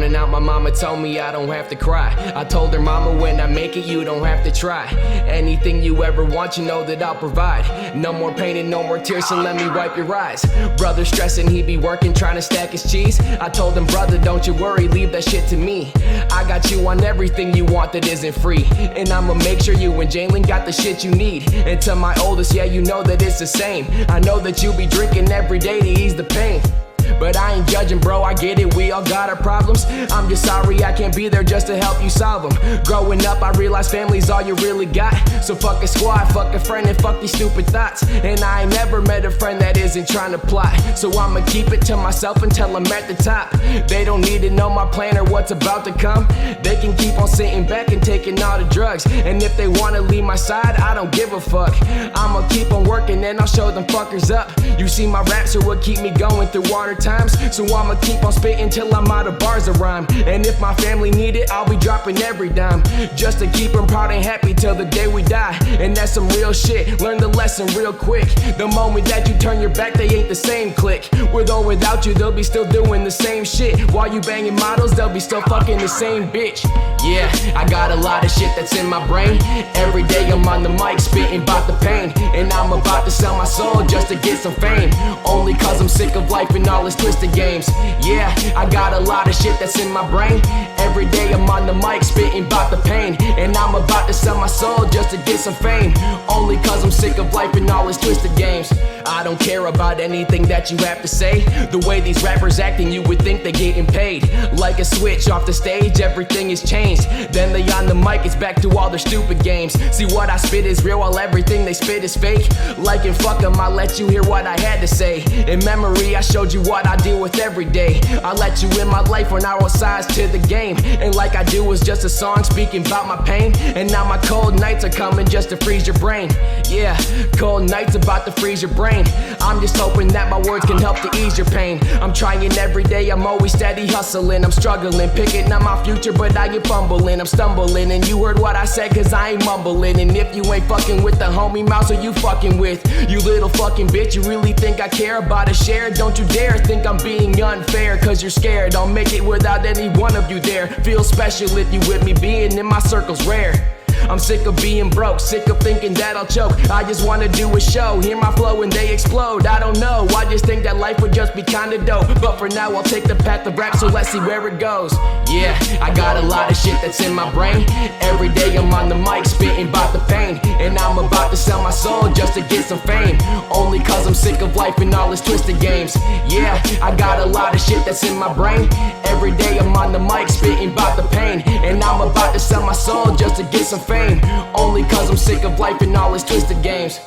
burning out, my mama told me I don't have to cry. I told her, mama, when I make it, you don't have to try. Anything you ever want, you know that I'll provide. No more pain and no more tears, so let me wipe your eyes. Brother stressing, he be working, trying to stack his cheese. I told him, brother, don't you worry, leave that shit to me. I got you on everything you want that isn't free, and I'ma make sure you and Jalen got the shit you need. And to my oldest, yeah, you know that it's the same. I know that you be drinking every day to ease the pain, but I ain't judging, bro, I get it, we all got our problems. I'm just sorry I can't be there just to help you solve them. Growing up, I realized family's all you really got. So fuck a squad, fuck a friend, and fuck these stupid thoughts. And I ain't never met a friend that isn't trying to plot. So I'ma keep it to myself until I'm at the top. They don't need to know my plan or what's about to come. They can keep on sitting back and taking all the drugs. And if they wanna leave my side, I don't give a fuck. I'ma keep on working and I'll show them fuckers up. You see, my raps are what keep me going through harder times. So I'ma keep on spitting till I'm out of bars of rhyme. And if my family need it, I'll be dropping every dime, just to keep them proud and happy till the day we die. And that's some real shit, learn the lesson real quick. The moment that you turn your back, they ain't the same clique. With or without you, they'll be still doing the same shit. While you banging models, they'll be still fucking the same bitch. Yeah, I got a lot of shit that's in my brain. Every day I'm on the mic spitting about the pain, and I'm about to sell my soul just to get some fame. Only cause I'm sick of life and all its twisted games. Yeah, I got a lot of shit that's in my brain. Every day I'm on the mic spitting about the pain, and I'm about to sell my soul just to get some fame. Only cause I'm sick of life and all its twisted games. I don't care about anything that you have to say. The way these rappers acting, you would think they getting paid. Like a switch off the stage, everything is changed. Then they on the mic, it's back to all their stupid games. See, what I spit is real while everything they spit is fake. Like and fuck them, I let you hear what I had to say. In memory, I showed you what I deal with every day. I let you in my life when I wrote sides to the game. And like I do was just a song speaking about my pain. And now my cold nights are coming just to freeze your brain. Yeah, cold nights about to freeze your brain. I'm just hoping that my words can help to ease your pain. I'm trying every day, I'm always steady hustling. I'm struggling, picking up my future, but I get fumbling. I'm stumbling, and you heard what I said cause I ain't mumbling. And if you ain't fucking with the homie mouse, who you fucking with? You little fucking bitch, you really think I care about a share? Don't you dare think I'm being unfair, cause you're scared I'll make it without any one of you there. Feel special if you with me, being in my circle's rare. I'm sick of being broke, sick of thinking that I'll choke. I just wanna do a show, hear my flow and they explode. I don't know, I just think that life would just be kinda dope. But for now I'll take the path of rap, so let's see where it goes. Yeah, I got a lot of shit that's in my brain. Every day I'm on the mic spitting about the pain, and I'm about to sell my soul just to get some fame. Only cause I'm sick of life and all its twisted games. Yeah, I got a lot of shit that's in my brain. Every day I'm on the mic spitting about the pain, and I'm about to sell my soul just to get some fame. Only cause I'm sick of life and all its twisted games.